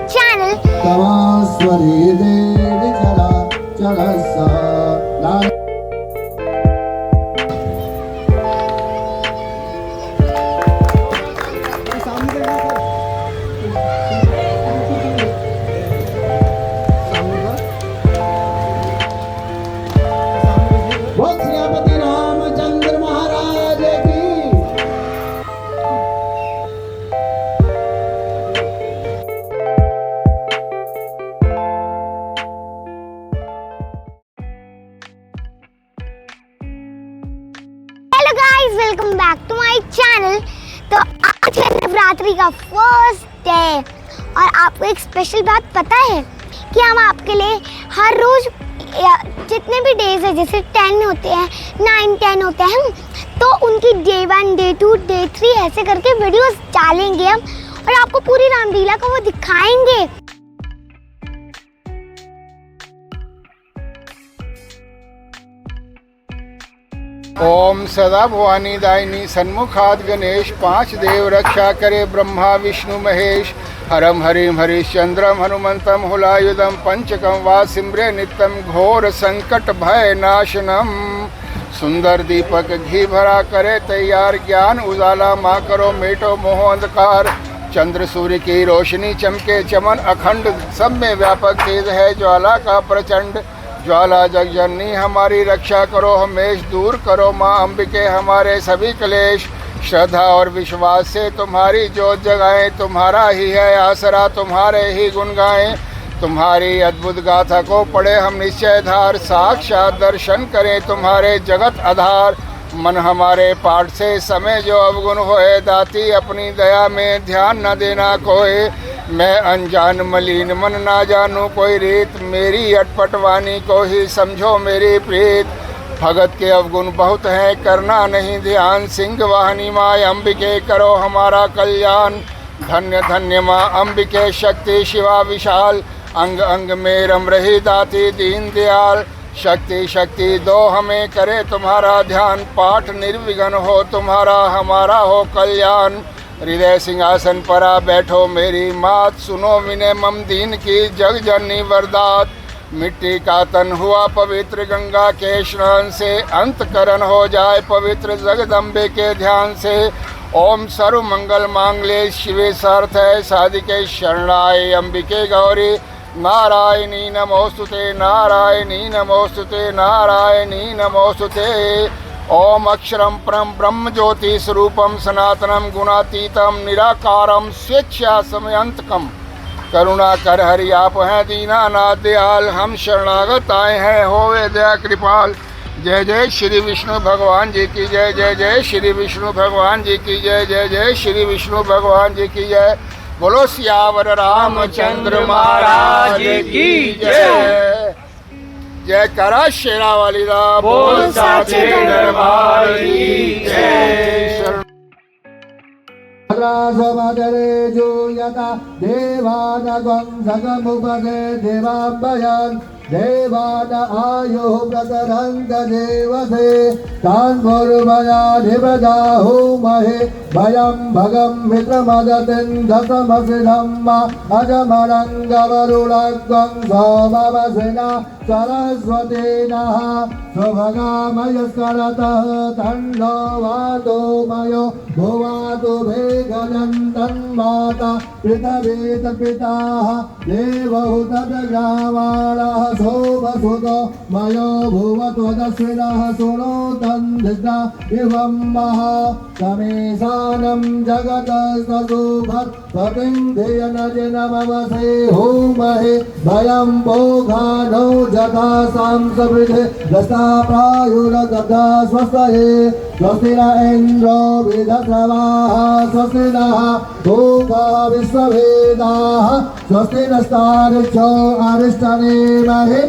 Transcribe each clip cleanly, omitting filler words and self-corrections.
channel. Hello guys, welcome back to my channel. तो आज है नवरात्रि का फर्स्ट डे और आपको एक स्पेशल बात पता है कि हम आपके लिए हर रोज जितने भी डेज है, जैसे 10 होते हैं, 9, 10 होते हैं, तो उनकी डे 1, डे 2, डे 3 ऐसे करके वीडियोस डालेंगे हम और आपको पूरी रामलीला को वो दिखाएंगे। ओम सदा भवानी दायिनी सन्मुखाद गणेश, 5 देव रक्षा करे ब्रह्मा विष्णु महेश। हरम हरिम हरिश्चंद्रम हनुमंतम हुलायुधम पंचकम वा सिमरे नित्यम घोर संकट भय नाशनम। सुंदर दीपक घी भरा करे तैयार, ज्ञान उजाला माँ करो मेटो मोह अंधकार। चंद्र सूर्य की रोशनी चमके चमन अखंड, सब में व्यापक तेज है ज्वाला का प्रचंड। ज्वाला जगजननी हमारी रक्षा करो हमेश, दूर करो माँ अंबिके हमारे सभी क्लेश। श्रद्धा और विश्वास से तुम्हारी जोत जगाएं, तुम्हारा ही है आसरा, तुम्हारे ही गुण गाएं। तुम्हारी अद्भुत गाथा को पढ़े हम निश्चय धार, साक्षात दर्शन करें तुम्हारे जगत आधार। मन हमारे पाठ से समय जो अवगुण होए, दाती अपनी दया में ध्यान न देना कोई। मैं अनजान मलिन मन ना जानूं कोई रीत, मेरी अटपट वाणी को ही समझो मेरी प्रीत। भगत के अवगुण बहुत हैं, करना नहीं ध्यान, सिंह वाहिनी माँ अंबिके करो हमारा कल्याण। धन्य धन्य माँ अंबिके शक्ति शिवा विशाल, अंग अंग में रम रही दाती दीन दयाल। शक्ति शक्ति दो हमें करे तुम्हारा ध्यान, पाठ निर्विघ्न हो तुम्हारा हमारा हो कल्याण। हृदय सिंहासन पर आ बैठो मेरी मात, सुनो विनय मम दीन की जग जननी वरदात। मिट्टी का तन हुआ पवित्र गंगा के स्नान से, अंतकरण हो जाए पवित्र जगदम्बे के ध्यान से। ओम सर्व मंगल मांगले शिवे सार्थ साधिके शरणाय अंबिके गौरी। नारायणी नमोस्तुते नारायणी नमोस्तुते नारायणी नमोस्तुते। ओम अक्षरम परम ब्रह्म ज्योति स्वरूपम सनातनम गुणातीतम निराकारम स्वेच्छा समयंतकम। करुणा कर हरि आप हैं दीनानाथ दयाल, हम शरणागत आए हैं होवे दया कृपाल। जय जय श्री विष्णु भगवान जी की जय, जय जय श्री विष्णु भगवान जी की जय, जय जय श्री विष्णु भगवान जी की जय। बोलो सियावर रामचंद्र महाराज की जय। जय करा शेरा वाली दा बोल साचे दरबार की जय। राजमदरे जूयता देवानगं जगमुपदे देवाम्बयन्, देवान आयुः प्रतरन्त देवसे। तान्मुर्वयाधिपदाहुमहे भयं भगं मित्रमदतिन्दसमसिधम्म। अजमरङ्गवरुणग्वं सोमवसिना सरस्वतीनः स्वभगामयस्करतः तण्डो वातोमयो भुवातु भेगनन्तन्माता पृथ्वीतपिताः देवहुतजग्रामाणः सोमसुतो मयो भुवत्वदस्विनः सुनोतन्धिता इवं महा समेशानं जगतस्तसुभर्पतिं धियनजनमवसे होमहे भयं भोगानो जथा सांसवृधे दशा प्रायुरगधा स्वस्तये। स्वस्ति न इन्द्रो विदस्रवाः स्वस्ति नः भूता विश्ववेदाः स्वस्ति नस्तार्क्ष्यो अरिष्टनेमहे।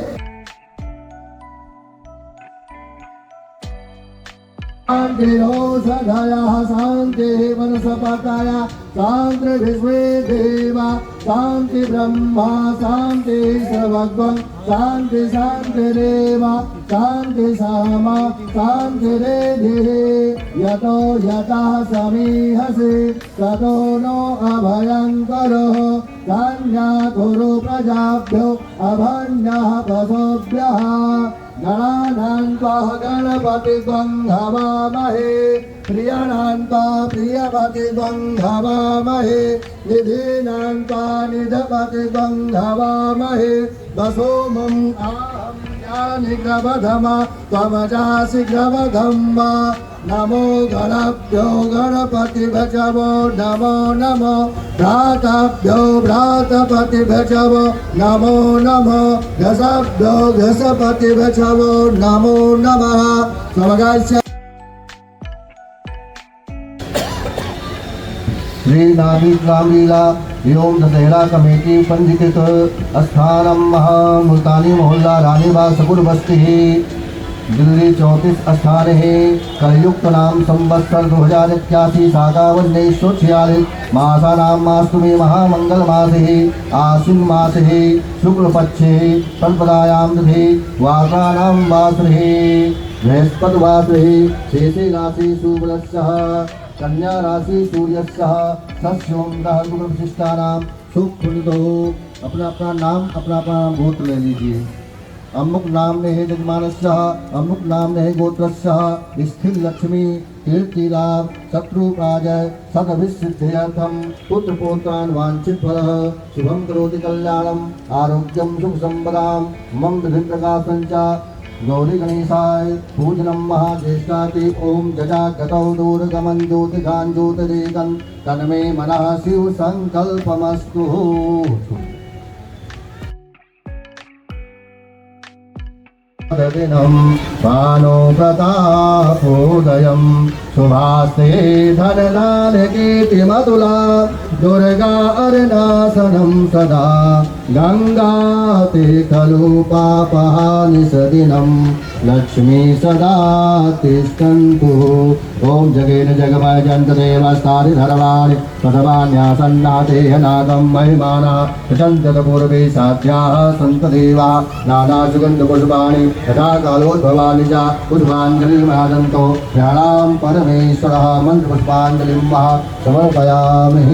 शान्तिरोषधयः शान्तिः वनस्पतयः शान्ति विश्वे देवा शान्ति ब्रह्मा शान्ति सर्वगं शान्ति शान्तिरेव शान्ति सामा शान्तिरेधिः यतो यतः समीहसि ततो नो अभयङ्करो धन्या कुरु प्रजाभ्यो अभन्यः पशुभ्यः गणानान्त्वा गणपतिं हवामहे प्रियाणान्त्वा प्रियपतिं हवामहे निधीनान्त्वा निधपतिं हवामहे वसोमम् आहं ज्ञानिग्रवधम त्वमजासि ग्रवधम् नमो गणभ्यो गणपतिभ्यो नमो नमो भ्रातभ्यो भ्रातपतिभ्यो नमो नमो घसभ्यो घसपतिभ्यो नमो नमः समगास्य श्री नाभिक रामलीला एवं दशहरा कमेटी पंजीकृत स्थानम मुल्तानी मोहल्ला रानीबाग सपुर बस्ती दिल्ली 34 स्थान है। कलयुक्त नाम संवत्सर 2081 शाकावन्नेश्वर मासानां मास्तु में महामंगल मासे आश्विन मासे शुक्ल पक्षे संपदायां दधे वासानां वासरे बृहस्पतिवासरे शेषे राशि शुभलस्यः कन्या राशि सूर्यस्यः सस्योंगः गुणविशिष्टानां सुखुनितो। अपना अपना नाम अपना गोत्र ले लीजिए। अमुक नाम ने है यजमानस्य अमुक नाम ने है गोत्रस्य स्थिर लक्ष्मी कीर्ति लाभ शत्रु पराजय सदभिसिद्ध्यर्थम पुत्र पौत्रान् वांछित फलः शुभं करोति कल्याणम् आरोग्यं सुख संपदां मम विधि प्रकाशञ्च गौरी गणेशाय पूजनं महाज्येष्ठाति ओम जजा गतौ दूरगमन ज्योतिगान ज्योतिरेकं तन्मे मनः शिव संकल्पमस्तु। दिनं पानो प्रतापोदयं शुभास्ते धनलालकीर्तिमतुला दुर्गा अर्णासनं सदा गंगा ते खलु पापहानिसदिनं लक्ष्मी सदा तिष्ठन्तु। ओम जगेन जगमय जन्तदेवस्तानि धर्माणि प्रथमान्यासन्नाते नागं महिमाना प्रचन्दतपूर्वे साध्याः सन्तदेवा नानासुगन्धपुष्पाणि यथा कालोद्भवानि च पुष्पाञ्जलिर्महादन्तो प्रणाम परमेश्वरः मन्त्रपुष्पाञ्जलिं वः समर्पयामि।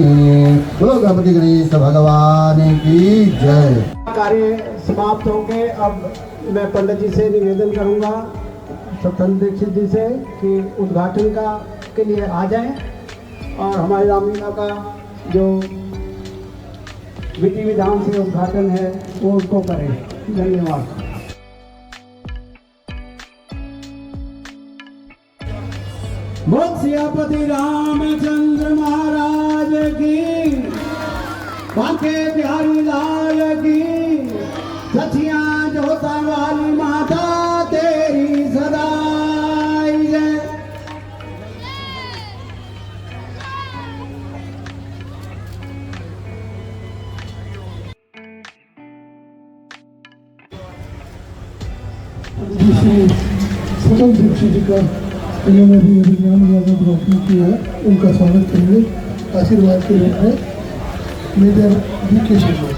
बोलो गणपति गणेश भगवान की जय। कार्य समाप्त हो गए। अब मैं पंडित जी से निवेदन करूंगा सत्येंद्र दीक्षित जी से कि उद्घाटन का के लिए आ जाएं और हमारी रामलीला का जो विधि विधान से उद्घाटन है वो उसको करें। धन्यवाद। बोल सियापति रामचंद्र महाराज की, बांके बिहारी लाल की, सचियां जोता वाली माता तेरी सदा जय। सतल दीक्षित जी का इन्होंने भी विज्ञान रोपण किया है, उनका स्वागत करेंगे आशीर्वाद के रूप में मेजर बीके शर्मा।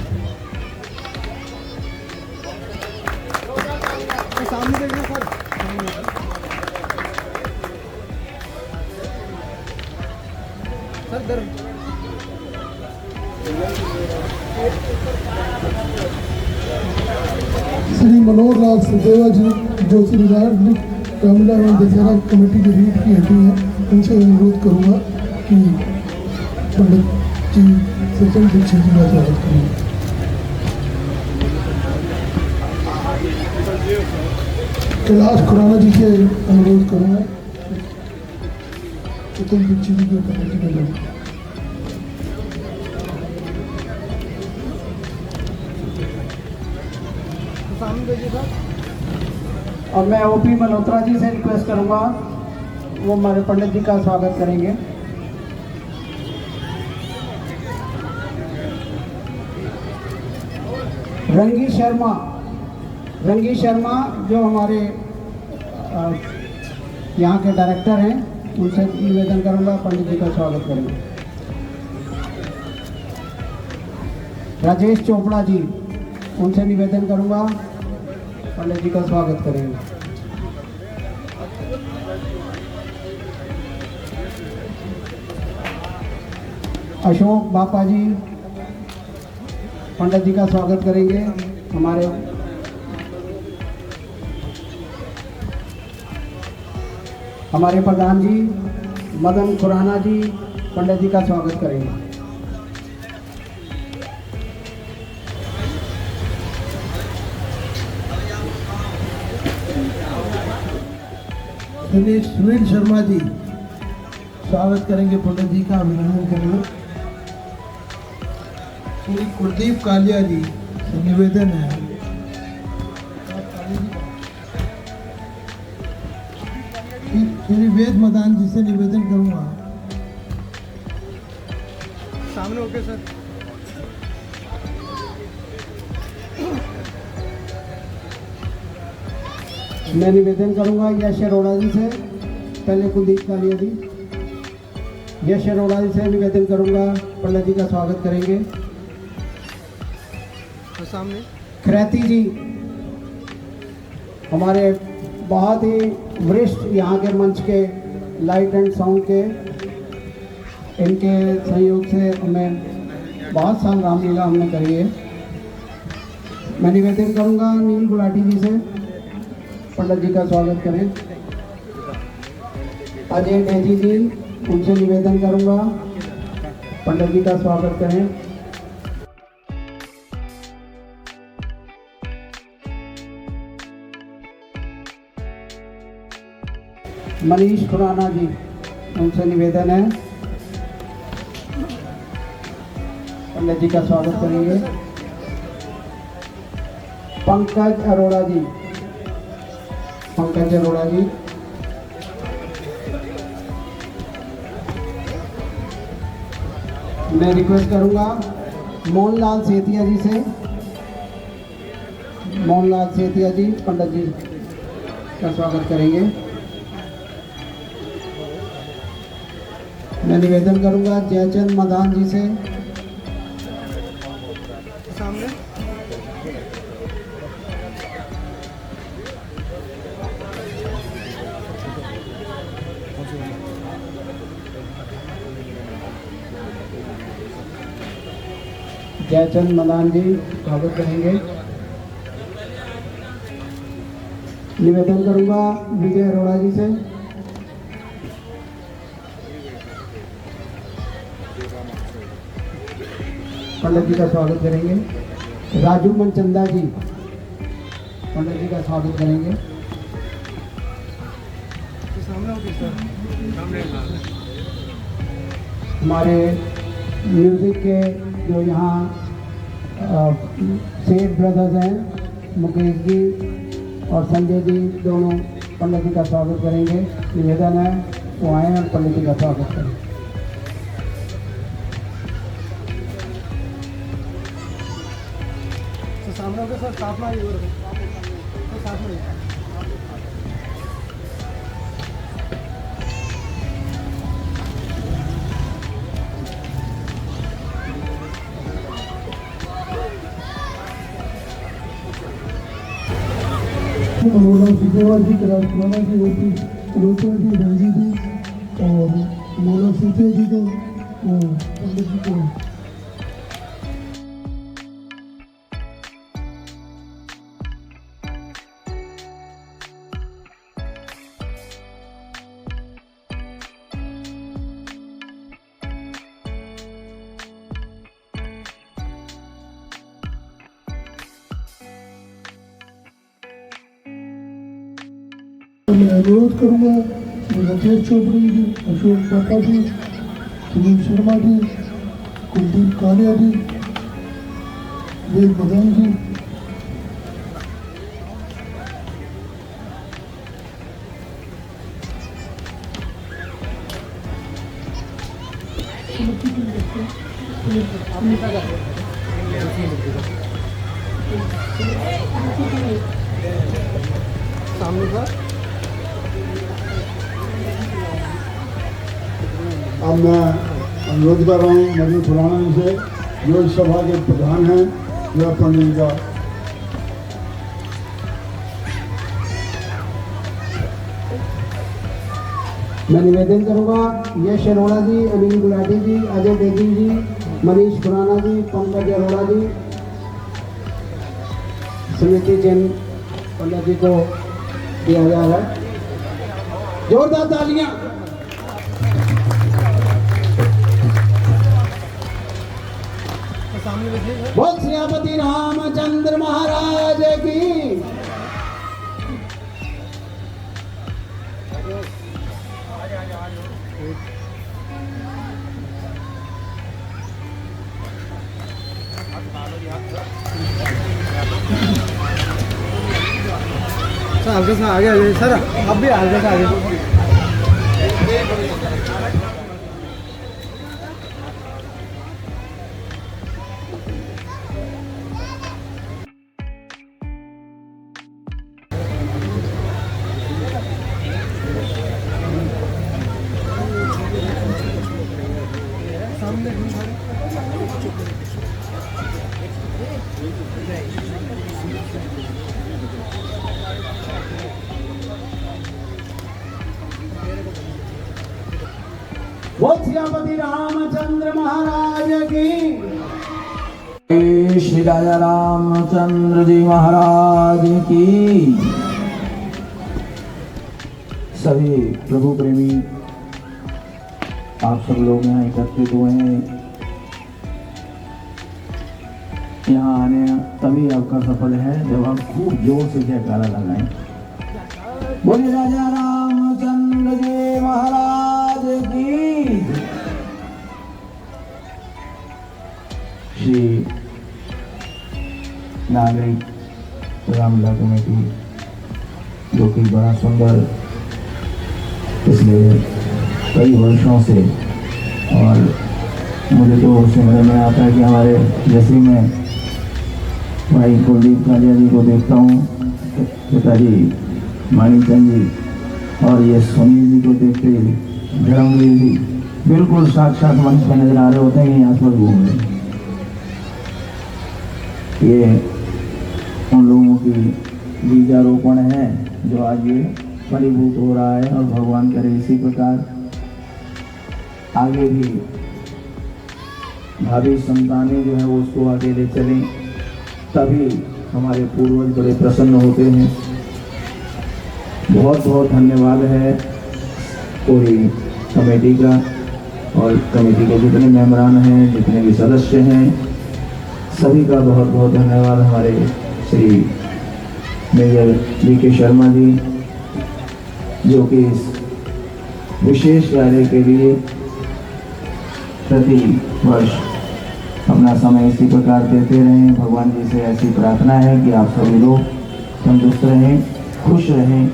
श्री मनोहर लाल सदेवा जी जो श्री रामलीला एवं दशहरा कमेटी के रीट की हेड हैं, उनसे अनुरोध करूँगा कि पंडित जी सचिन दीक्षित जी का स्वागत करेंगे। कैलाश खुराना जी से अनुरोध करूँगा सचिन दीक्षित जी की कमेटी में जाए। और मैं ओपी मल्होत्रा जी से रिक्वेस्ट करूंगा वो हमारे पंडित जी का स्वागत करेंगे। रंगी शर्मा जो हमारे यहाँ के डायरेक्टर हैं, उनसे निवेदन करूँगा पंडित जी का स्वागत करेंगे। राजेश चोपड़ा जी, उनसे निवेदन करूँगा पंडित जी का स्वागत करेंगे। अशोक बापा जी पंडित जी का स्वागत करेंगे। हमारे प्रधान जी मदन खुराना जी पंडित जी का स्वागत करेंगे। श्री सुनील शर्मा जी स्वागत करेंगे, पंडित जी का अभिनंदन करेंगे। श्री कुलदीप कालिया जी से निवेदन है। श्री वेद मदान जी से निवेदन करूंगा। सामने ओके सर। मैं निवेदन करूंगा यश अरोड़ा जी से, पहले कुलदीप कालिया जी। यश अरोड़ा जी से निवेदन करूंगा, पंडित जी का स्वागत करेंगे। तो सामने खरैती जी हमारे बहुत ही वरिष्ठ यहाँ के मंच के लाइट एंड साउंड के, इनके सहयोग से हमें बहुत साल रामलीला हमने करी है। मैं निवेदन करूंगा नील गुलाटी जी से, पंडित जी का स्वागत करें। अजय डेजी जी, उनसे निवेदन करूंगा पंडित जी का स्वागत करें। मनीष खुराना जी, उनसे निवेदन है पंडित जी का स्वागत करेंगे। पंकज अरोड़ा जी, पंकज अरोड़ा जी। मैं रिक्वेस्ट करूंगा मोहनलाल सेतिया जी से, मोहनलाल सेतिया जी पंडित जी का स्वागत करेंगे। मैं निवेदन करूंगा जयचंद मदान जी से, सामने जयचंद मदान जी स्वागत करेंगे। निवेदन करूंगा विजय अरोड़ा जी से, पंडित जी का स्वागत करेंगे। राजू मनचंदा जी पंडित जी का स्वागत करेंगे। हमारे म्यूजिक के जो यहाँ सेठ ब्रदर्स हैं, मुकेश जी और संजय जी, दोनों पंडित जी का स्वागत करेंगे। निवेदन है वो आए और पंडित जी का स्वागत करें। सामने होकर सर साथ में साथ में मोला सिद्धेवा जी, राजपुराना जी, रोचना जी, रणजी जी और मोला सीते जी को पंडित जी को। मैं अनुरोध करूँगा राजेश चोपड़ा जी, अशोक बापा जी, सुनील शर्मा जी, कुलदीप कालिया जी, वेद मदान जी, सामने का अब मैं अनुरोध कर रहा हूँ मनीष खुराना जी से, जो इस सभा के प्रधान हैं, यह पंडित जी का मैं निवेदन करूंगा। यश अरोड़ा जी, अनिल गुलाटी जी, अजय देगी जी, मनीष खुराना जी, पंकज अरोड़ा जी, समिति जैन पंडित जी को दिया जा रहा है। जोरदार तालियां। बोल श्रीपति रामचंद्र महाराज की। हल्का सा आगे आगे सर, अब भी हल्का सा आगे। बोल श्रीपति रामचंद्र महाराज की। श्री राजा रामचंद्र जी महाराज की। सभी प्रभु प्रेमी आप सब लोग यहाँ एकत्रित हुए हैं। यहाँ आने तभी आपका सफल है जब आप खूब जोर से जयकारा लगाएं। बोलिए राजा रामचंद्र जी महाराज की। श्री नागरिक रामलीला कमेटी, जो कि बड़ा सुंदर पिछले कई वर्षों से, और मुझे तो सुनने में आता है कि हमारे जैसे में भाई कुलदीप कालिया जी को देखता हूँ, पिताजी माणिकचंद जी, और ये सुनील जी को देखते धर्मवीर जी बिल्कुल साक्षात मंच पर नजर आ रहे होते हैं। यहाँ पर घूम रहे, ये उन लोगों की बीजारोपण है जो आज ये फलीभूत हो रहा है, और भगवान करे इसी प्रकार आगे भी भावी संतानें जो है वो उसको आगे ले चलें, तभी हमारे पूर्वज बड़े प्रसन्न होते हैं। बहुत बहुत धन्यवाद है पूरी कमेटी का, और कमेटी के जितने मेंबरान हैं, जितने भी सदस्य हैं, सभी का बहुत बहुत धन्यवाद। हमारे श्री मेजर जी के शर्मा जी, जो कि इस विशेष कार्य के लिए प्रति वर्ष अपना समय इसी प्रकार देते रहें। भगवान जी से ऐसी प्रार्थना है कि आप सभी लोग तंदुरुस्त रहें, खुश रहें,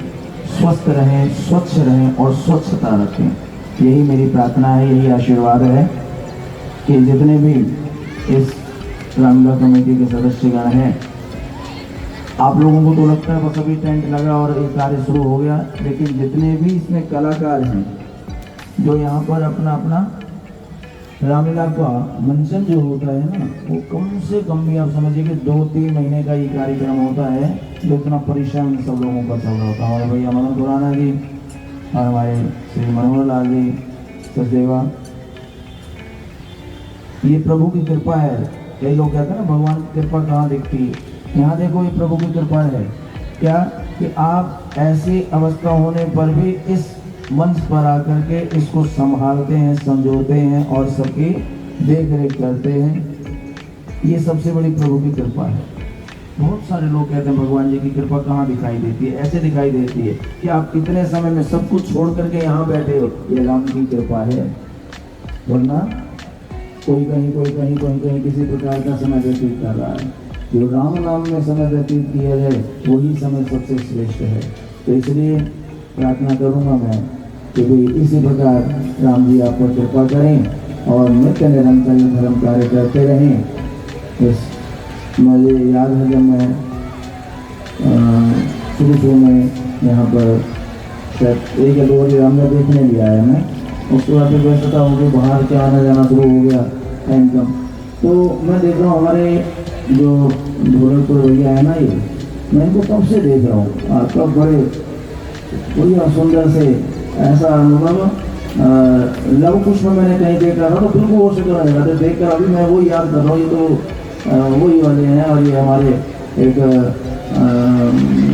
स्वस्थ रहें, स्वच्छ रहें और स्वच्छता रखें। यही मेरी प्रार्थना है, यही आशीर्वाद है कि जितने भी इस रामलीला कमेटी के सदस्यगण हैं, आप लोगों को तो लगता है बस अभी टेंट लगा और ये कार्य शुरू हो गया, लेकिन जितने भी इसमें कलाकार हैं जो यहाँ पर अपना अपना रामलीला का मंचन जो होता है ना, वो कम से कम भी आप समझिए कि 2-3 महीने का ये कार्यक्रम होता है, जो इतना परिश्रम सब लोगों का चल रहा होता है। हमारे भैया मदन खुराना जी और हमारे श्री मनोहर लाल जी सचदेवा, ये प्रभु की कृपा है। कई लोग कहते हैं ना भगवान की कृपा कहाँ दिखती है, यहाँ देखो ये प्रभु की कृपा है क्या कि आप ऐसी अवस्था होने पर भी इस मंच पर आकर के इसको संभालते हैं, संजोते हैं और सबकी देख रेख करते हैं। ये सबसे बड़ी प्रभु की कृपा है। बहुत सारे लोग कहते हैं भगवान जी की कृपा कहाँ दिखाई देती है, ऐसे दिखाई देती है कि आप इतने समय में सब कुछ छोड़ करके यहाँ बैठे हो, ये राम की कृपा है। वरना कोई कहीं किसी प्रकार का समय व्यतीत कर रहा है। जो राम नाम में समय व्यतीत किया है वही समय सबसे श्रेष्ठ है। तो इसलिए प्रार्थना करूँगा मैं कि भाई इसी प्रकार राम जी आप पर कृपा करें और नित्य निरंतर धर्म कार्य करते रहें। इस मुझे याद है जब मैं शुरू में यहाँ पर शायद 1 या 2 बार रामलीला देखने भी आया मैं, उसके बाद फिर व्यस्तता हो गई, बाहर के आना जाना शुरू हो गया टाइम कम। तो मैं देख रहा हूँ हमारे जो ढोलकपुर भैया है ना, ये मैं इनको कब से देख रहा हूँ, कब बड़े बढ़िया सुंदर से ऐसा अनुभव लव कुश में मैंने कहीं देखा था, तो बिल्कुल वो से करने लगा। देख कर अभी मैं वो याद कर रहा हूँ, ये तो वही वाले हैं। और ये हमारे एक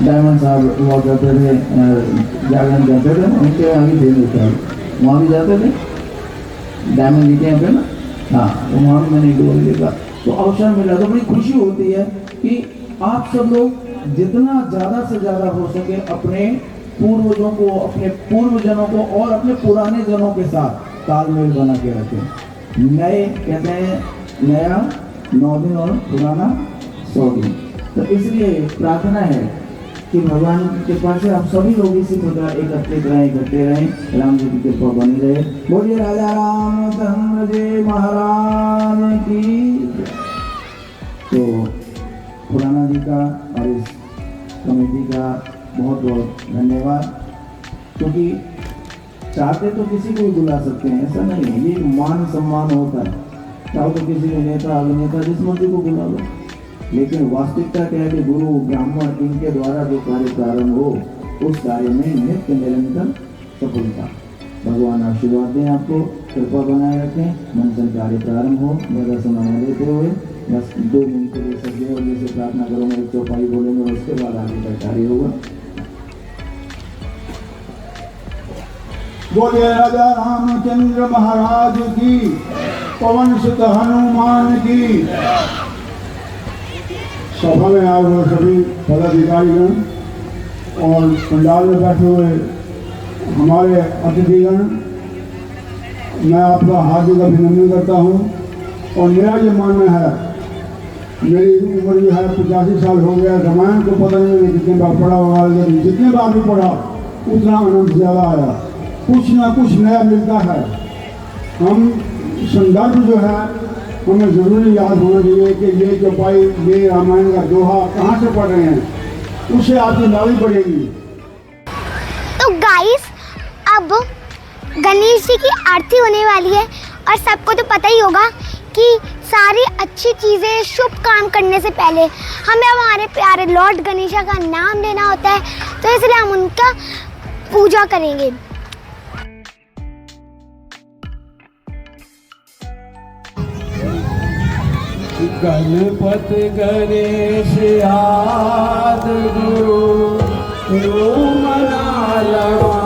डायमंड साहब हुआ करते थे, जागरण करते थे, उनके आगे थे देखा, वहाँ भी जाते थे डायमंड जी के यहाँ पे ना, हाँ, तो वहाँ भी मैंने डोल देखा। तो अवसर मिला तो बड़ी खुशी होती है कि आप सब लोग जितना ज़्यादा से ज़्यादा हो सके अपने पूर्वजों को, अपने पूर्वजनों को और अपने पुराने जनों के साथ तालमेल बना के रखें। नए कहते हैं नया 9 दिन और पुराना 100 दिन। तो इसलिए प्रार्थना है कि भगवान के पास से आप सभी लोग इसी प्रकार एकत्रित रहें, इकट्ठे रहें, राम जी की कृपा बनी रहे। बोलिए राजा रामचंद्र जी महाराज की। तो खुराना जी का और इस कमेटी का बहुत बहुत धन्यवाद, क्योंकि चाहते तो किसी को भी बुला सकते हैं, ऐसा नहीं है, ये मान सम्मान होता है। चाहो तो किसी भी नेता अभिनेता जिस मर्जी को बुला लो, लेकिन वास्तविकता क्या है कि गुरु ब्राह्मण इनके द्वारा जो कार्य प्रारंभ हो, उस कार्य में नित्य निरंतर सफलता। भगवान आशीर्वाद दें, आपको कृपा बनाए रखें, मंचन कार्य प्रारंभ हो। ज़्यादा समय न लेते हुए बस 2 मिनट के लिए सजे और जैसे प्रार्थना करूँगा, एक चौपाई बोलेंगे और उसके बाद आगे का कार्य होगा। बोलिए राजा रामचंद्र महाराज की, पवन सुत हनुमान की। सभा में आए हुए सभी पदाधिकारीगण और पंडाल में बैठे हुए हमारे अतिथिगण, मैं आपका हार्दिक अभिनंदन करता हूँ। और मेरा ये मानना है, मेरी उम्र जो है 85 साल हो गया, रामायण को पता नहीं मैंने कितने बार पढ़ा होगा, लेकिन जितने बार भी पढ़ा उतना आनंद ज़्यादा आया। कुछ ना कुछ नया मिलता है। हम संदर्भ जो है हमें ज़रूरी याद होना चाहिए कि ये चौपाई, ये रामायण का दोहा कहाँ से पढ़ रहे हैं, उससे आपकी नॉलेज बढ़ेगी। तो गाइस, अब गणेश जी की आरती होने वाली है और सबको तो पता ही होगा कि सारी अच्छी चीज़ें, शुभ काम करने से पहले हमें हमारे प्यारे लॉर्ड गणेशा का नाम लेना होता है, तो इसलिए हम उनका पूजा करेंगे। गणपति गणेश आद गुरु मना लगा,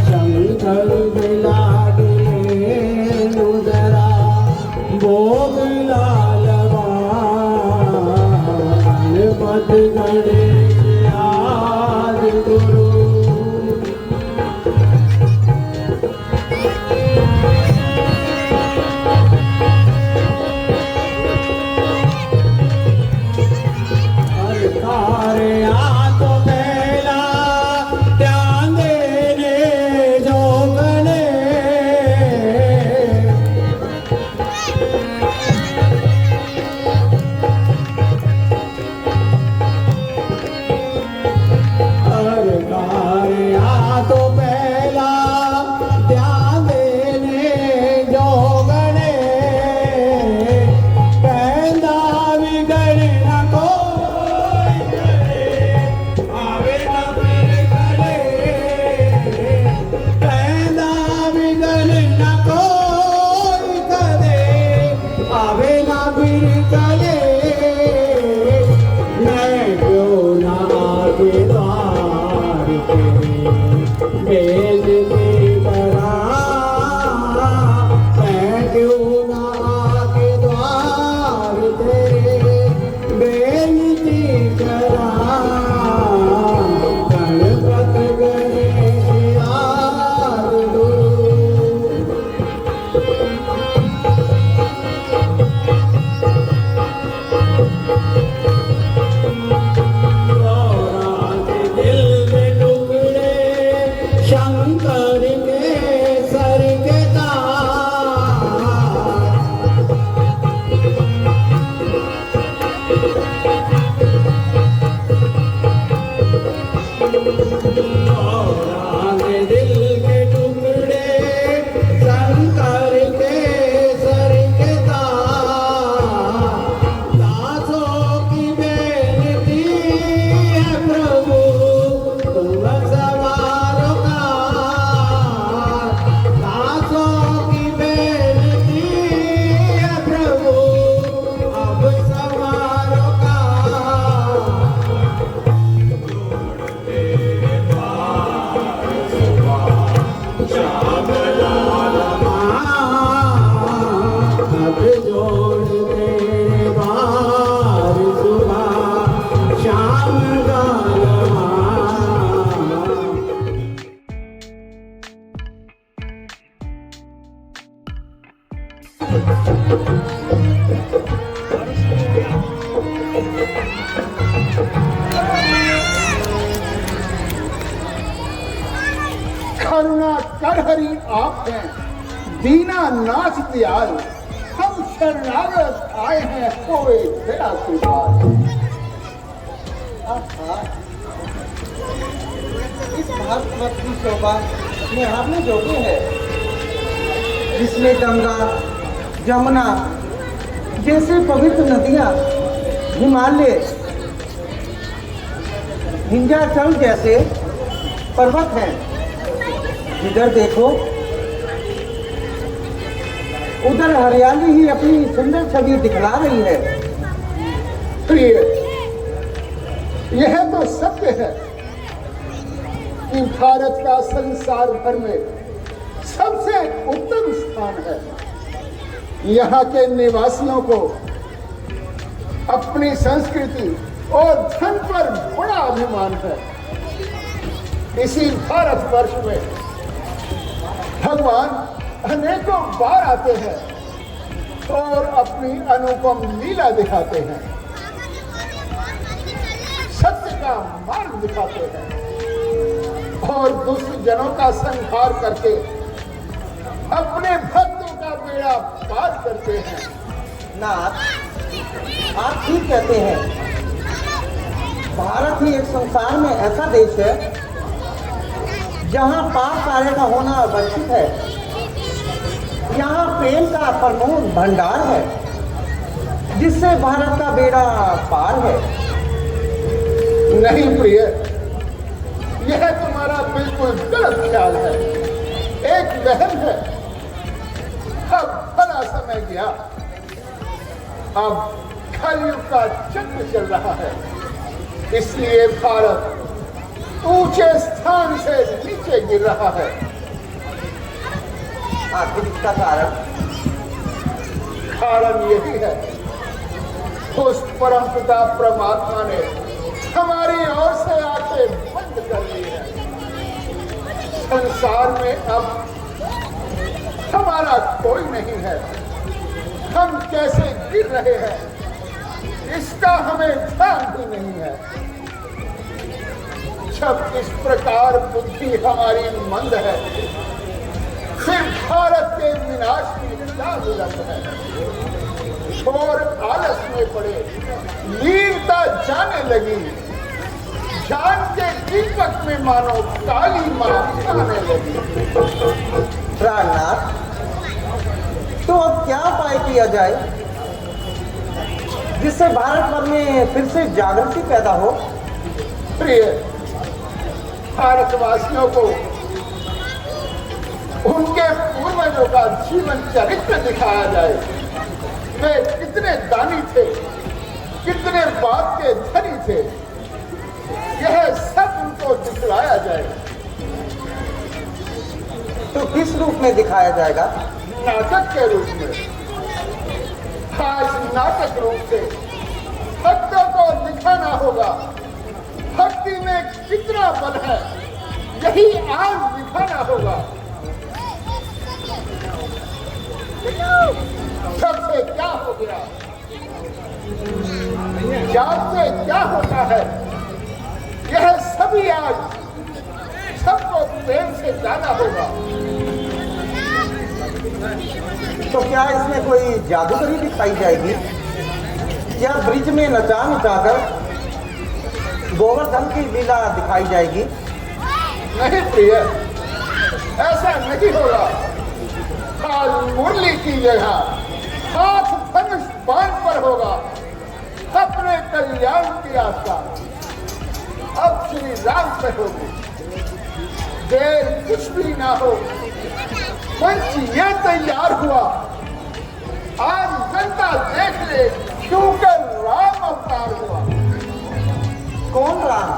शंकर बिलाडे नुदरा भोग लगा। गणपति गणेश आद गुरु करुणा कर हरि आप हैं, दीना नाथ दयाल, हम शरणागत आए हैं होए दया कृपाल। इस भारत वर्ष की शोभा में आपने जोड़ी है, जिसमें गंगा जमुना जैसे पवित्र नदियां, हिमालय, विंध्याचल जैसे पर्वत हैं। इधर देखो, उधर हरियाली ही अपनी सुंदर छवि दिखला रही है। प्रिय, यह तो सत्य है कि भारत का संसार भर में सबसे उत्तम स्थान है। यहाँ के निवासियों को अपनी संस्कृति और धन पर बड़ा अभिमान है। इसी भारतवर्ष में भगवान अनेकों बार आते हैं और अपनी अनुपम लीला दिखाते हैं, सत्य का मार्ग दिखाते हैं और दुष्ट जनों का संहार करके अपने भक्तों का बेड़ा पार करते हैं। नाथ, आप ठीक कहते हैं। भारत ही एक संसार में ऐसा देश है जहाँ पाप कार्य का होना वर्जित है। यहाँ प्रेम का परमोन भंडार है, जिससे भारत का बेड़ा पार है। नहीं प्रिय, यह तुम्हारा बिल्कुल गलत ख्याल है, एक वहम है। अब बड़ा समय गया, अब कलयुग का चक्र चल रहा है, इसलिए भारत ऊंचे स्थान से नीचे गिर रहा है। आखिर इसका कारण यही है, उस परमपिता परमात्मा ने हमारी ओर से आंखें बंद कर ली है। संसार में अब हमारा कोई नहीं है। हम कैसे गिर रहे हैं, इसका हमें ध्यान भी नहीं है। जब इस प्रकार बुद्धि हमारी मंद है, फिर भारत के विनाश की क्या विलंब है। और आलस में पड़े वीरता जाने लगी, जान के दीपक में मानो काली मां आने लगी। प्राणनाथ, तो अब क्या उपाय किया जाए जिससे भारत भर में फिर से जागृति पैदा हो? प्रिय, भारतवासियों को उनके पूर्वजों का जीवन चरित्र दिखाया जाए। वे कितने दानी थे, कितने बात के धनी थे, यह सब उनको दिखलाया जाए। तो किस रूप में दिखाया जाएगा? नाटक के रूप में। आज नाटक रूप से भक्तों को दिखाना होगा भक्ति में कितना बल है, यही आज दिखाना होगा। सबसे क्या हो गया, जात से क्या होता है, यह सभी आज सबको प्रेम से जाना होगा। तो क्या इसमें कोई जादूगरी दिखाई जाएगी? क्या ब्रिज में नचा नचाकर गोवर्धन की लीला दिखाई जाएगी? नहीं प्रिय, ऐसा नहीं होगा। आज मुरली की जगह हाथ धनुष बाण पर होगा, अपने कल्याण की आशा अब श्री राम पे होगी। देर कुछ भी ना हो, मंच ये तैयार हुआ। आज जनता देख ले क्यों कर राम अवतार हुआ। कौन राम?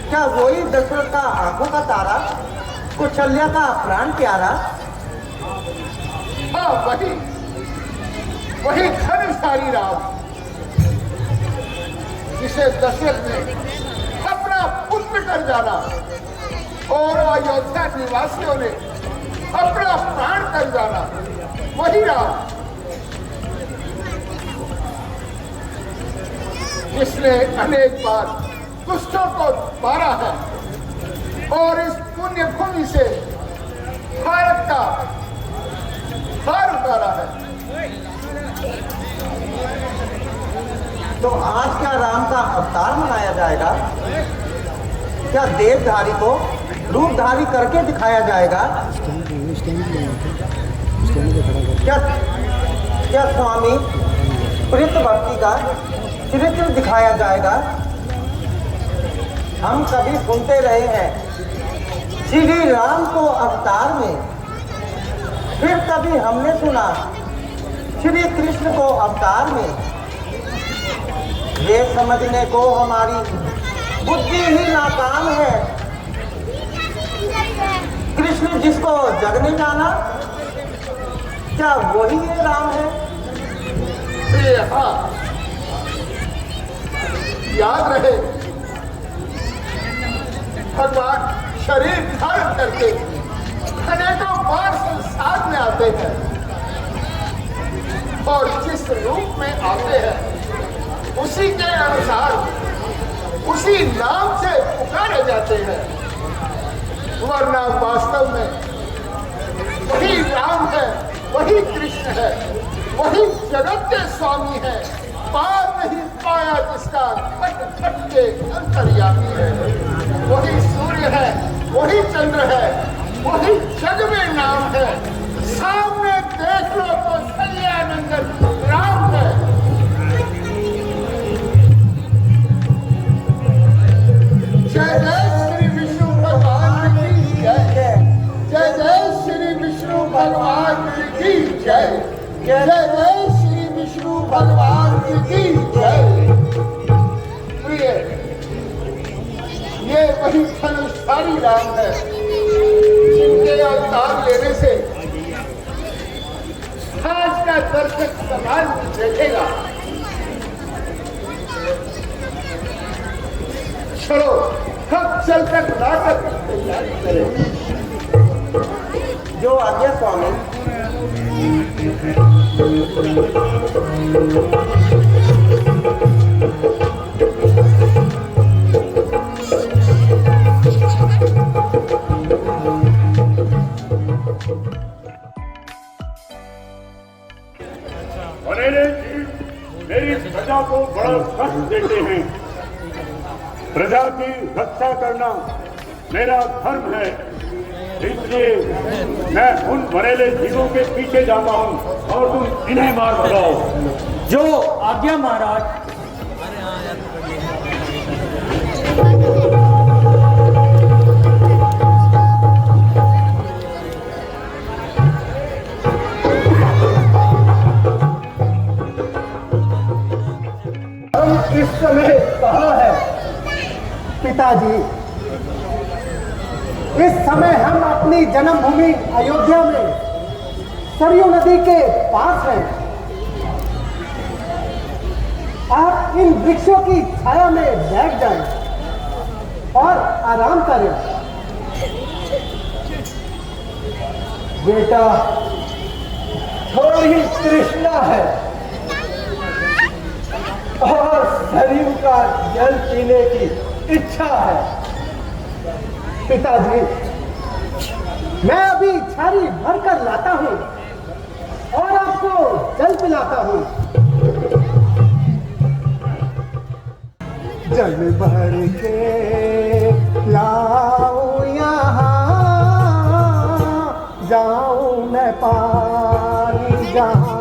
क्या वही दशरथ का आंखों का तारा, कौशल्या का प्राण प्यारा? हाँ, वही धनुषधारी राम, जिसे दशरथ ने अपना पुत्र कर जाना और अयोध्या निवासियों ने अपना प्राण कर जाना। वही राम जिसने अनेक बार दुष्टों को मारा है और इस पुण्य भूमि से भारत का भार उतारा है। तो आज क्या राम का अवतार मनाया जाएगा? क्या देवधारी को रूपधारी करके दिखाया जाएगा? क्या स्वामी प्रीत भक्ति का चरित्र दिखाया जाएगा? हम कभी सुनते रहे हैं श्री राम को अवतार में, फिर कभी हमने सुना श्री कृष्ण को अवतार में। ये समझने को हमारी बुद्धि ही नाकाम है। कृष्ण जिसको जग ने जाना, क्या वही ये राम है? हाँ, याद रहे भगवान शरीर धारण करके अनेकों बार संसार में आते हैं और जिस रूप में आते हैं उसी के अनुसार उसी नाम से पुकारे जाते हैं, वरना वास्तव में वही राम है, वही कृष्ण है, वही जगत के स्वामी है। पार नहीं पाया जिसका खट खट के अंतर्यामी है। वही सूर्य है, वही चंद्र है, वही जग में नाम है। सामने देख लो तो सल्यानंदन राम है। जय जय श्री विष्णु भगवान की जय। जय जय श्री विष्णु भगवान की जय। जय जय श्री विष्णु भगवान की जय। प्रिय, ये वही धनुषधारी राम है जिनके अवतार लेने से आज का दर्शक समाज देखेगा। चलो हम चलकर नाटक की तैयारी करें। जो आज्ञा स्वामी। बनेले जी मेरी प्रजा को बड़ा कष्ट देते हैं। प्रजा की रक्षा करना मेरा धर्म है, इसलिए मैं उन बनेले जीवों के पीछे जाता हूँ और तुम इन्हें मार भगाओ। जो आज्ञा महाराज। हम इस समय कहाँ है पिताजी? इस समय हम अपनी जन्मभूमि अयोध्या में सरयू नदी के पास हैं। आप इन वृक्षों की छाया में बैठ जाएं और आराम करें। बेटा, थोड़ी तृष्णा है और सरयू का जल पीने की इच्छा है। पिताजी, मैं अभी छारी भरकर लाता हूँ और आपको जल पिलाता हूँ। जल भर के लाऊं यहाँ, जाऊं मैं पानी जहाँ,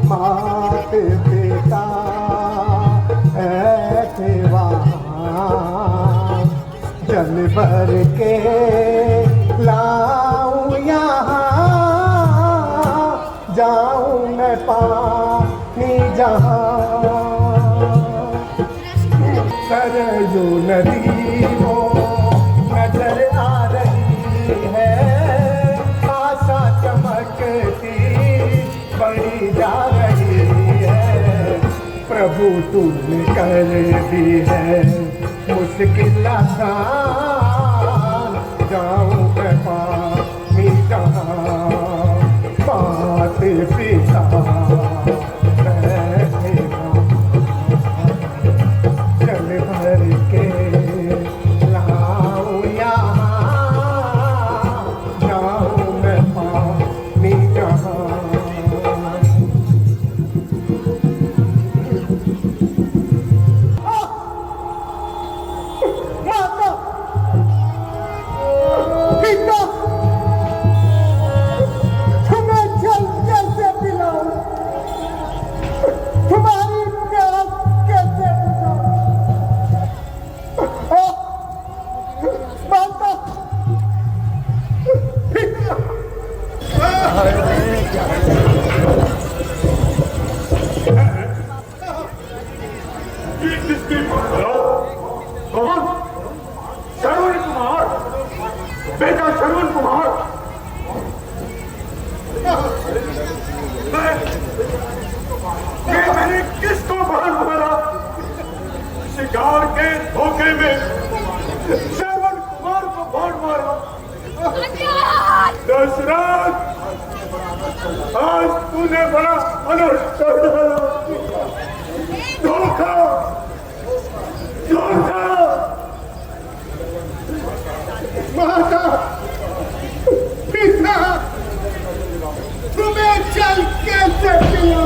मात पिता ऐसे वहाँ। जल भर के लाऊं यहाँ, जाऊं मैं पानी जहाँ। सरयू नदी वो नजर आ रही है, आशा चमकती बड़ी जा रही है। प्रभु तूने कर दी है मुश्किल आसान, जाऊं मैं पानी जहाँ। ये किसकी कौन? श्रवण कुमार, बेटा श्रवण कुमार। मैंने किसको बाहर मारा? शिकार के धोखे में श्रवण कुमार को बाहर मारा। दशरथ, आज तूने बड़ा अनर्थ कर डाला। धोखा, धोखा। माता पिता तुम्हें चल कैसे पियो?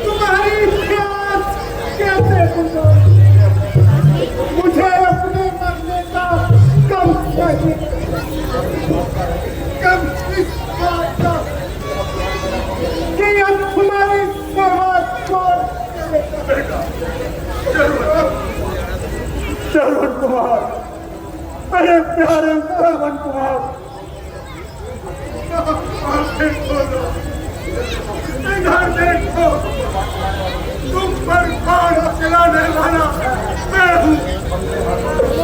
तुम्हारी प्यास कैसे बुझो? मुझे अपने मरने का कम चाहिए, कम इस बात का कि अब तुम्हारी सेवा कौन करेगा? श्रवण कुमार, मेरे प्यारे श्रवण कुमार, इधर देखो, तुम पर बाण चलाने वाला मैं हूँ।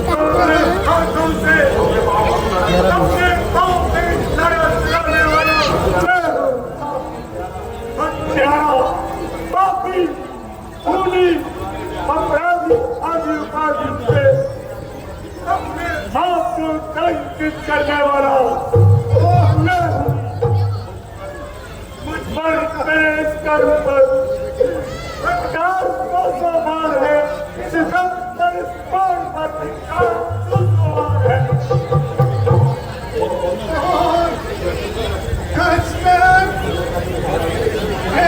अपने हाथों से अपने पाँव पे लड़ा चलाने वाला मैं हूँ। हत्यारा, पापी, खूनी, अपराधी आदि उपाधि से अपने बाप को दंडित करने वाला मैं हूँ। मुझ पर मेरे इस कर्म पर 50 बार है, सितम पर इस बाण पर 50 बार है।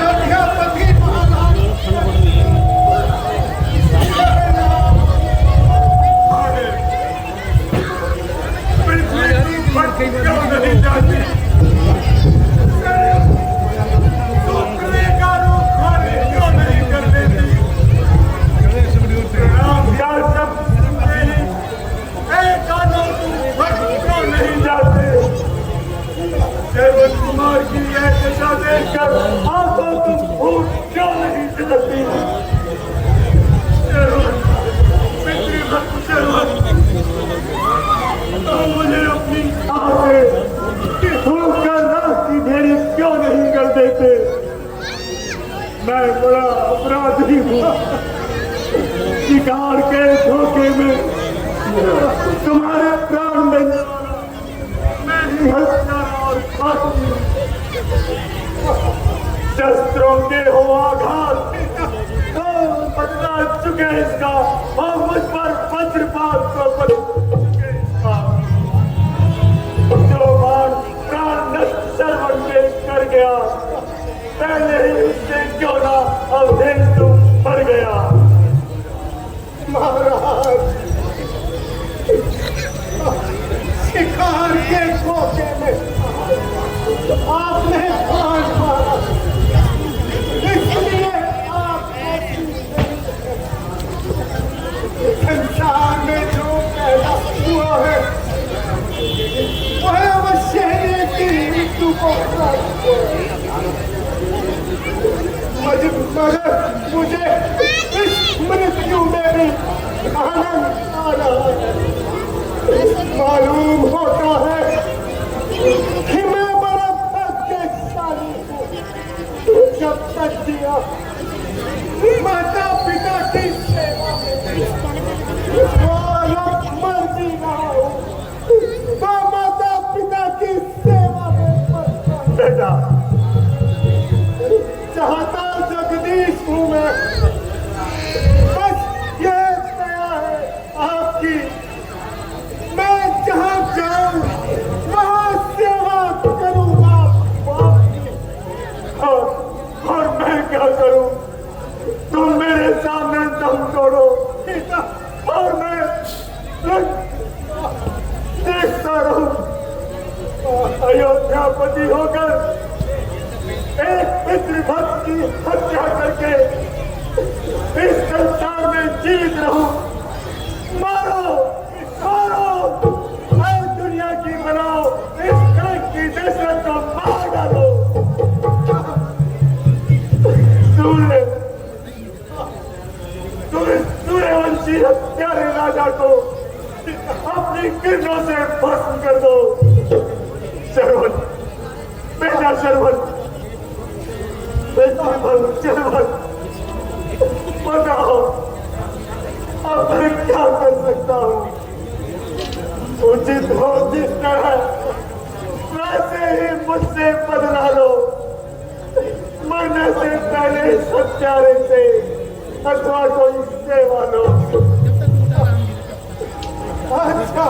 अध्यापति महाराज क्यों नहीं जाती? दूसरे का रूप धारण क्यों नहीं कर देती? राम क्या सब एक क्यों नहीं जाते? श्रवण कुमार की यह दशा देखकर आंखों तुम भूख क्यों नहीं जलती? पितृभक्त श्रवण, मुझे अपनी आंखें धूप कर रात की ढेरी क्यों नहीं कर देते? मैं बड़ा अपराधी हूँ। शिकार के धोखे में तुम्हारे प्राण लेने वाला मैं ही हत्यारा और फांसी। शस्त्रों के हो आघात तो बदला चुके इसका, और मुझ पर वज्रपात को जो बाण प्राण नष्ट श्रवण में कर गया, पहले ही उससे क्यों ना अवधेश तुम मर गया। महाराज, शिकार के धोखे में आपने बाण मारा, इसलिए आप संसार में जो पैदा हुआ है वह अवश्य की मृत्यु को मगर मुझे इस मृत्यु में भी आनंद आ रहा है। मालूम होता है कि मैं बड़ा भाग्यशाली हूँ। जब तक दिया माता पिता की सेवा में मर भी रहा हूँ, तो माता पिता की सेवा में बेटा चाहता जगदीश हूँ मैं, बस ये दया है आपकी। मैं जहाँ जाऊँ वहाँ सेवा करूँगा और मैं क्या करूँ? तुम मेरे सामने दम तोड़ो और मैं देखता रहूँ। अयोध्यापति होकर एक पितृभक्त की हत्या करके इस संसार में जीवित रहूं। मारो, मारो, हर दुनिया की बनाओ इस कलंक की दशरथ को प्रजा को अपनी किरणों से भस्म कर दो। श्रवण, बेटा श्रवण, बेटा श्रवण, बताओ अब मैं क्या कर सकता हूँ? उचित हो जिस तरह वैसे ही मुझसे बदला लो। मरने से पहले सत्यारे से अथवा कोई सेवा लो। अच्छा,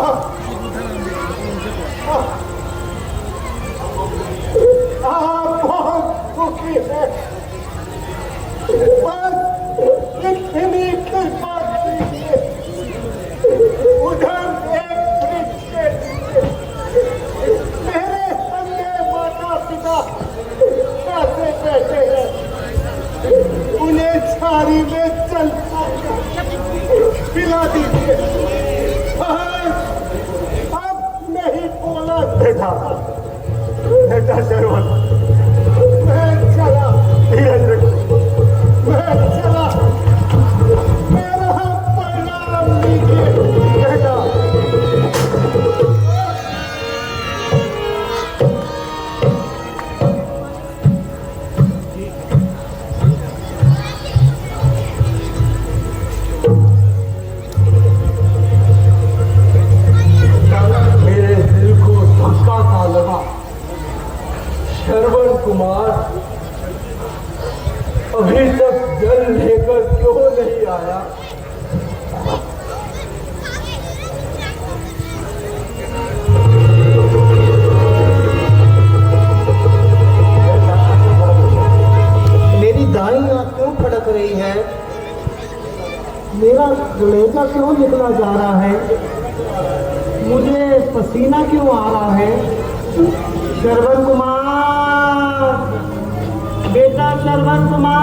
आप बहुत दुखी है, बस इतनी कृपा कीजिए। उधर एक वृक्ष के मेरे संगे माता पिता कैसे बैठे हैं, उन्हें छारी में चल पिला दीजिए। अब नहीं बोला बेटा, बेटा श्रवण, मैं चला। धीरज रखो, मैं चला। मेरा परिणाम लीजिए बेटा। मेरे दिल को धक्का सा लगा। श्रवण कुमार अभी तक जल लेकर क्यों नहीं आया? मेरी दाईं आंख क्यों फड़क रही है? मेरा गलेजा क्यों निकला जा रहा है? मुझे पसीना क्यों आ रहा है? श्रवण कुमार, बेटा श्रवण कुमार।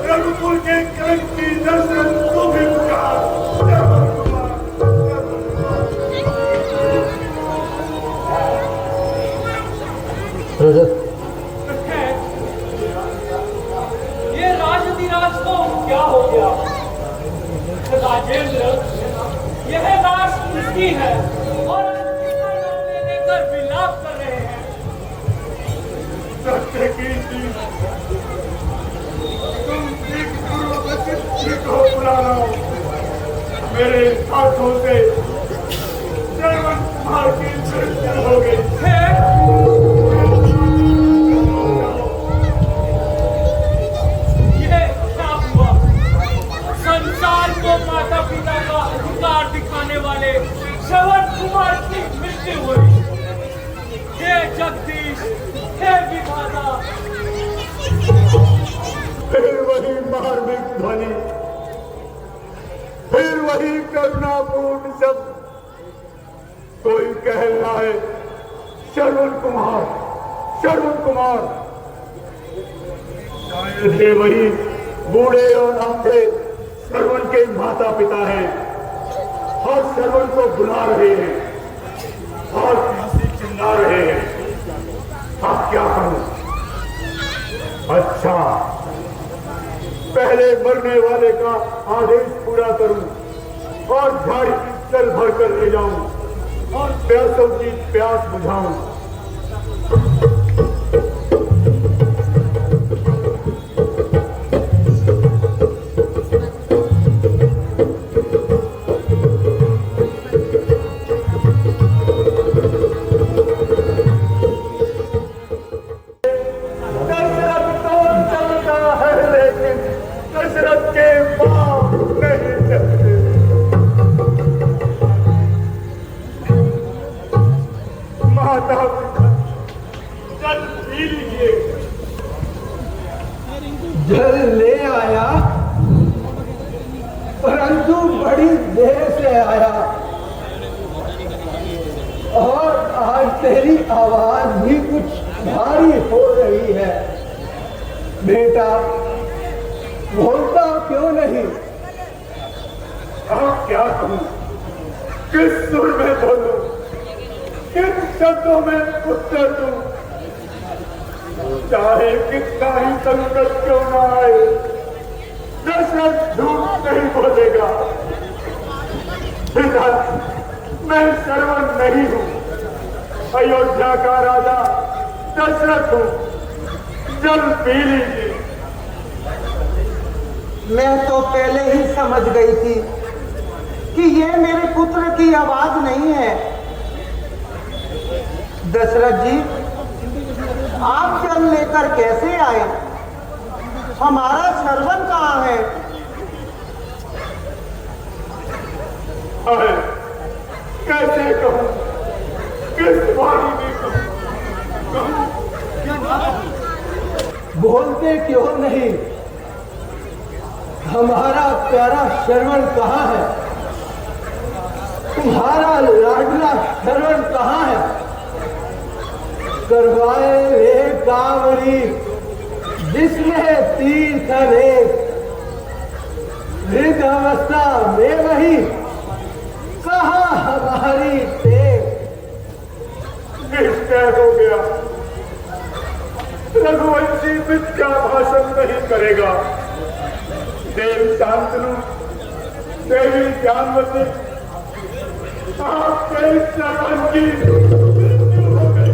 रघुकुल के कलंक की दर्शन को भी पुकार। ये राजधिराज को क्या हो गया? राजेंद्र, यह लाश किसकी है और इसका नाम लेकर विलाप कर रहे हैं? सत्य की तुम सिख गुरु वशिष्ठ को बुला लो। मेरे हाथों से श्रवण कुमार की मृत्यु हो गई है। ये क्या हुआ? संसार को माता पिता का अधिकार दिखाने वाले श्रवण कुमार की मृत्यु हुई। हे जगदीश, हे विधाता। फिर वही मार्मिक ध्वनि, फिर वही करुणापूर्ण शब्द। कोई कह रहा है श्रवण कुमार, श्रवण कुमार। शायद ये वही बूढ़े और अंधे श्रवण के माता पिता हैं और श्रवण को बुला रहे हैं और चिल्ला रहे हैं। अब क्या करूं? अच्छा, पहले मरने वाले का आदेश पूरा करूं और झाड़ी की जल भर कर ले जाऊं और प्यासों की प्यास बुझाऊं। दशरथ के बाप नहीं चलते। माता जल पी लीजिए। जल ले आया, परंतु आज तेरी आवाज भी कुछ भारी हो रही है। बेटा बोलता क्यों नहीं? अब क्या कहूँ, किस सुर में बोलूं, किन शब्दों में उत्तर दूं? चाहे कितना ही संकट क्यों ना आए, दशरथ झूठ नहीं बोलेगा। पिता, मैं श्रवण नहीं हूँ, अयोध्या का राजा दशरथ हूँ। जल पी लीजिए। मैं तो पहले ही समझ गई थी कि ये मेरे पुत्र की आवाज नहीं है। दशरथ जी, आप जल लेकर कैसे आए? हमारा श्रवण कहाँ है? अरे कैसे कहूँ, किस वाणी में कहूँ? बोलते क्यों नहीं? हमारा प्यारा श्रवण कहाँ है? तुम्हारा लाडला श्रवण कहाँ है? करवाए रे कांवरी जिसमें तीर्थ अनेक, वृद्ध अवस्था में वही कहाँ हमारी टेक। निश्चय हो गया, रघुवंशी मिथ्या भाषण नहीं करेगा। देव शांतनु, देवी जानवती, आपके इस श्रवण की मृत्यु हो गई।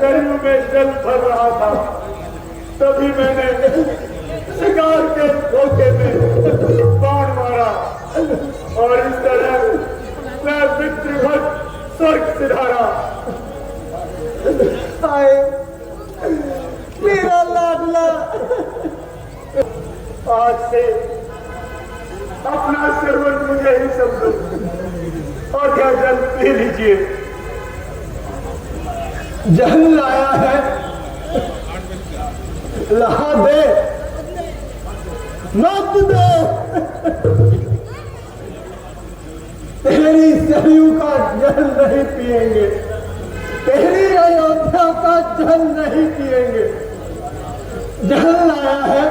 शरीर में जल भर रहा था, तभी मैंने शिकार के धोखे में बाण मारा और इस तरह मैं पितृभक्त स्वर्ग सिधारा। आए मेरा लाडला। आज से अपना श्रवण मुझे ही समझो और क्या जल पी लीजिए। जल लाया है, ला दे, मत दे। तेरी सरयू का जल नहीं पिएंगे, तेरी अयोध्या का जल नहीं पिएंगे। जल लाया है,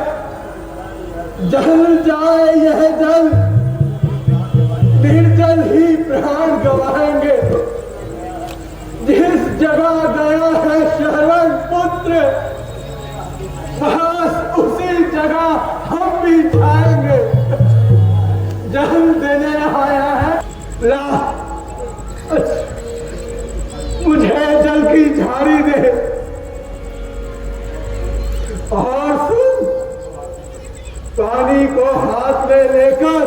जल जाए यह जल, निर्जल ही प्राण गवाएंगे। जिस जगह गया है श्रवण पुत्र, बस उसी जगह हम भी जाएंगे। जल देने आया है, ला मुझे जल की झाड़ी दे। और सुन, पानी को हाथ में लेकर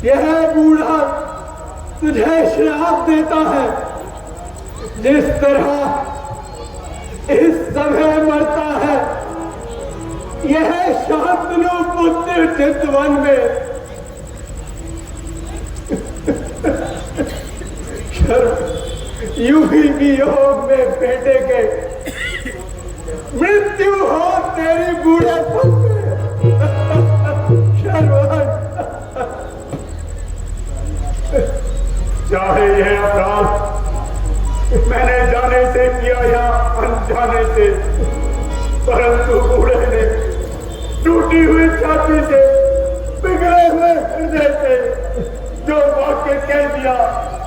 यह बूढ़ा तुझे श्राप देता है। जिस तरह इस समय मरता है यह शांतनु पुत्र चितवन में, यूं ही वियोग में बेटे के मृत्यु हो तेरी बूढ़े पुत्र। चाहे यह अपराध मैंने जाने से किया या अनजाने से, परंतु बूढ़े ने टूटी हुई छाती से, बिगड़े हुए हृदय से जो वाक्य कह दिया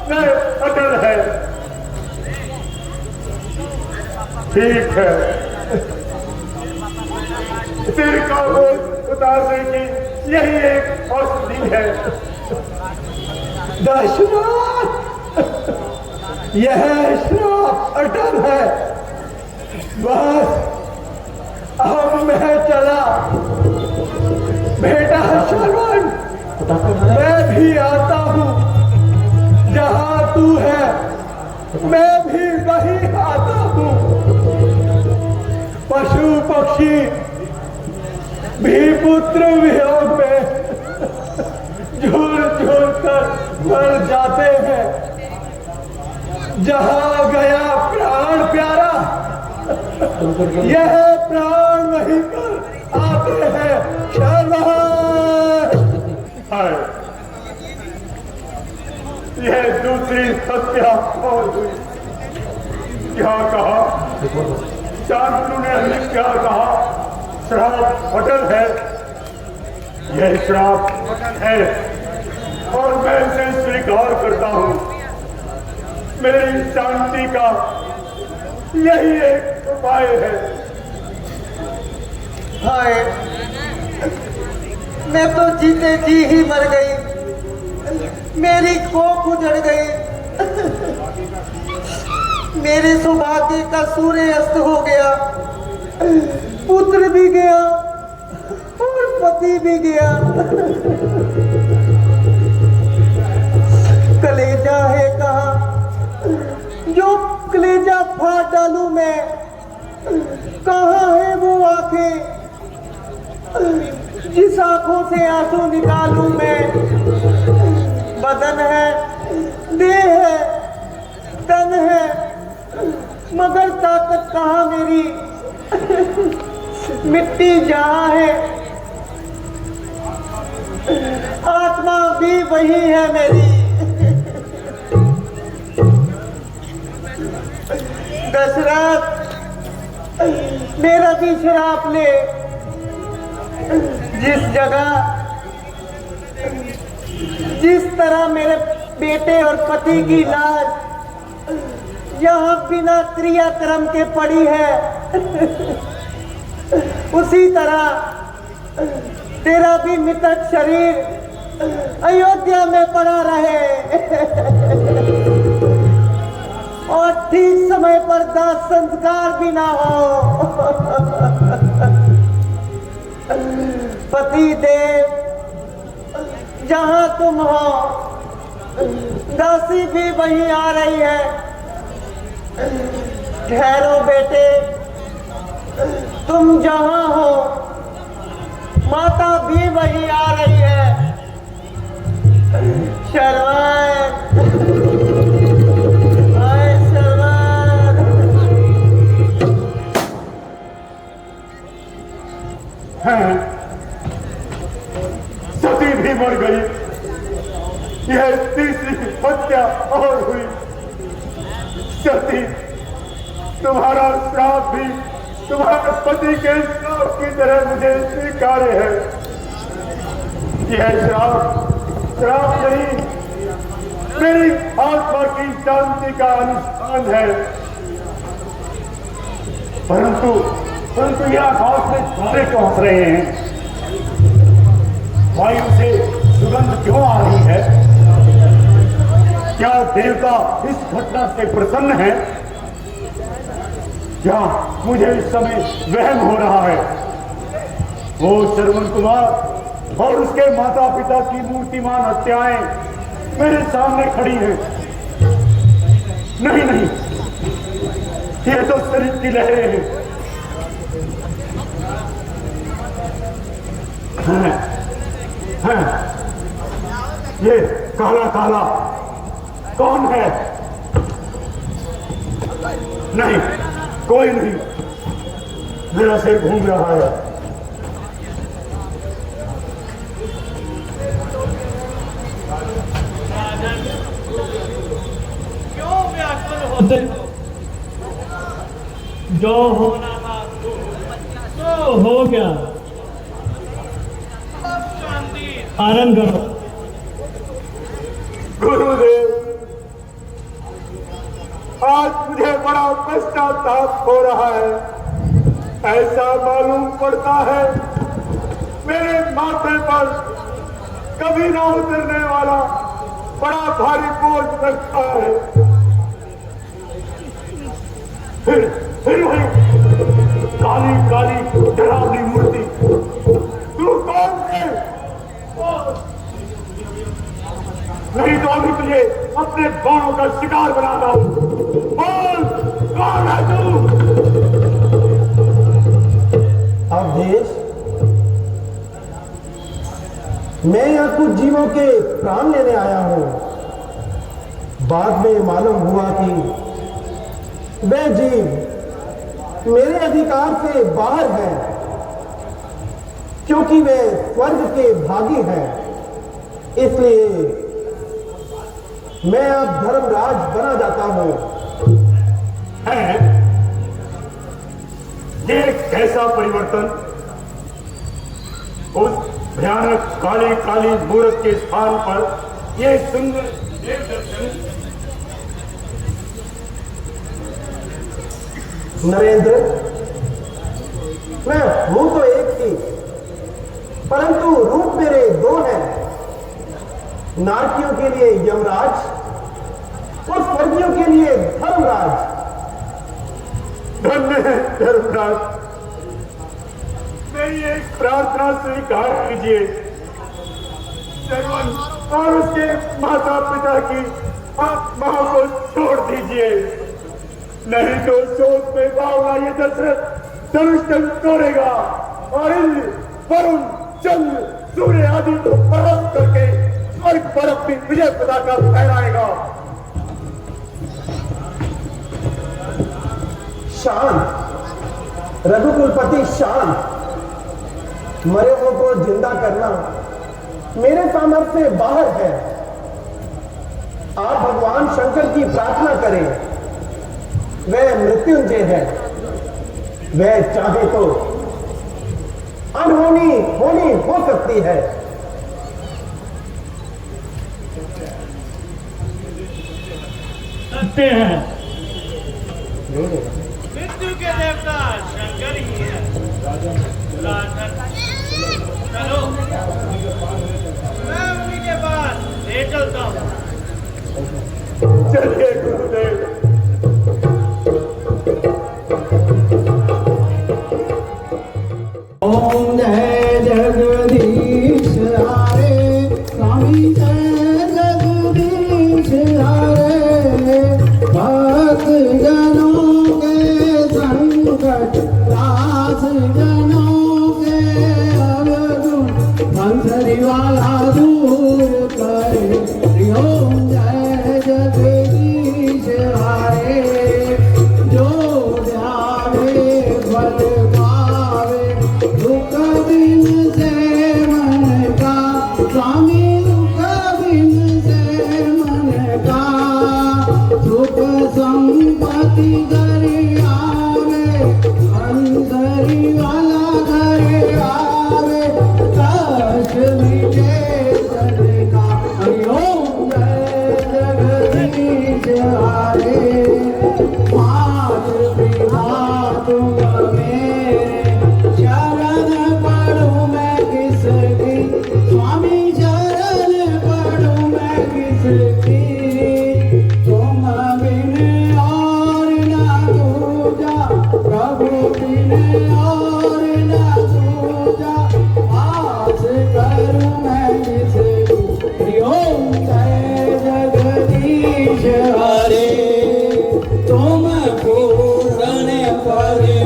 वह अटल है। ठीक है, सिर का बोझ उतारने की यही एक औषधि है। दशरथ, यह श्राप अटल है। बस अब मैं चला। बेटा श्रवण, मैं भी आता हूँ। जहाँ तू है मैं भी वहीं आता हूँ। पशु पक्षी भी पुत्र वियोग में झूल झूल कर मर जाते हैं। जहाँ गया प्राण प्यार यह प्राण नहीं कर आते हैं शर्मा। यह दूसरी हत्या और हुई। क्या कहा शांतनु ने? हमें क्या कहा? श्राप अटल है। यह श्राप अटल है और मैं इसे स्वीकार करता हूं। मेरी शांति का यही एक उपाय है। हाय, मैं तो जीते जी ही मर गई। मेरी कोख उजड़ गई। मेरे सौभाग्य का सूर्य अस्त हो गया। पुत्र भी गया और पति भी गया। कलेजा है कहाँ जो कलेजा फाड़ डालूं मैं? कहाँ है वो आंखें जिस आंखों से आंसू निकालूं मैं? बदन है, देह है, तन है, मगर ताकत कहाँ मेरी? मिट्टी जहाँ है आत्मा भी वही है मेरी। दशरथ, मेरा भी श्राप ले। जिस तरह मेरे बेटे और पति की लाश यहाँ बिना क्रियाक्रम के पड़ी है, उसी तरह तेरा भी मृतक शरीर अयोध्या में पड़ा रहे और ठीक समय पर दाह संस्कार भी ना हो। पति देव, जहां तुम हो, दासी भी वहीं आ रही है। ठहरो बेटे, तुम जहां हो माता भी वहीं आ रही है। शर्मान, आए शर्मान। सती भी मर गई। यह तीसरी हत्या और हुई। सती, तुम्हारा श्राप भी तुम्हारे पति के श्राप की तरह मुझे स्वीकार्य है। यह श्राप नहीं, मेरी आत्मा की शांति का अनुष्ठान है। परंतु यह आकाश में तारे क्यों हंस रहे हैं? वायु से सुगंध क्यों आ रही है? क्या देवता इस घटना से प्रसन्न है? क्या मुझे इस समय वहम हो रहा है? वो श्रवण कुमार और उसके माता पिता की मूर्तिमान हत्याएं मेरे सामने खड़ी हैं। नहीं, ये तो शरीर की लहरें हैं। ये काला काला कौन है? नहीं, कोई नहीं। मेरा सिर घूम रहा है। क्यों व्याकुल होते हो? जो होना था तो हो गया। आनंद करो। गुरुदेव, आज मुझे बड़ा पश्चाताप हो रहा है। ऐसा मालूम पड़ता है मेरे माथे पर कभी ना उतरने वाला बड़ा भारी बोझ रखा है। फिर वही काली काली डरावनी मूर्ति। तू कौन है? नहीं तो अभी तुझे अपने बाणों का शिकार बनाता हूं। बोल, कौन है तू? अवधेश, मैं यहाँ कुछ जीवों के प्राण लेने आया हूँ। बाद में मालूम हुआ कि वे जीव मेरे अधिकार से बाहर हैं, क्योंकि वे स्वर्ग के भागी हैं। इसलिए मैं अब धर्मराज बना जाता हूं। है ये कैसा परिवर्तन? उस भयानक काली काली मूर्त के स्थान पर ये सुंदर देव दर्शन। नरेंद्र, मैं हूं तो एक ही, परंतु रूप मेरे दो हैं। नारकियों के लिए यमराज और स्वर्गियों के लिए धर्मराज। धन्य है धर्मराज, मेरी एक प्रार्थना स्वीकार कीजिए। जर्मन और उसके माता पिता की आत्मा को छोड़ दीजिए, नहीं तो शोक में बावला ये दशरथ धनुष तोड़ेगा और इंद्र, वरुण, चंद्र, सूर्य आदि को परास्त करके स्वर्ग पर अपनी विजय पताका फहराएगा। शांत रघुकुलपति, शांत। मरे हुए को जिंदा करना मेरे सामर्थ्य से बाहर है। आप भगवान शंकर की प्रार्थना करें, वह मृत्युंजय है। वह चाहे तो अनहोनी होनी हो सकती है। सत्य है, मृत्यु के देवता शंकर ही है। चलो, मैं उन्हीं के पास ले चलता हूँ। चलिए गुरुदेव। ओम जय जगदीश हरे, स्वामी जय जगदीश हरे। भक्त जनों के संकट, दास जनों के अवगुण, मंसरी वाला दूर करे। ओम जय जगदीश हरे। जो ध्यावे फल पावे, दुख दिन से मन का, स्वामी दुख दिन से मन का। सुख संपत्ति घर आवे, अंतरी वाला घर आवे। कष्ट मिटे जन का, ओम जय जगदीश हरे। पाँच विधा तुम मेरे, शरण पढ़ूं मैं किसकी, स्वामी शरण पढ़ूं मैं किसकी। तुम बिन और न दूजा, प्रभु बिन और न दूजा। आस करूं मैं किसकी, ओम जय जगदीश हरे। तुम पूर्ण परे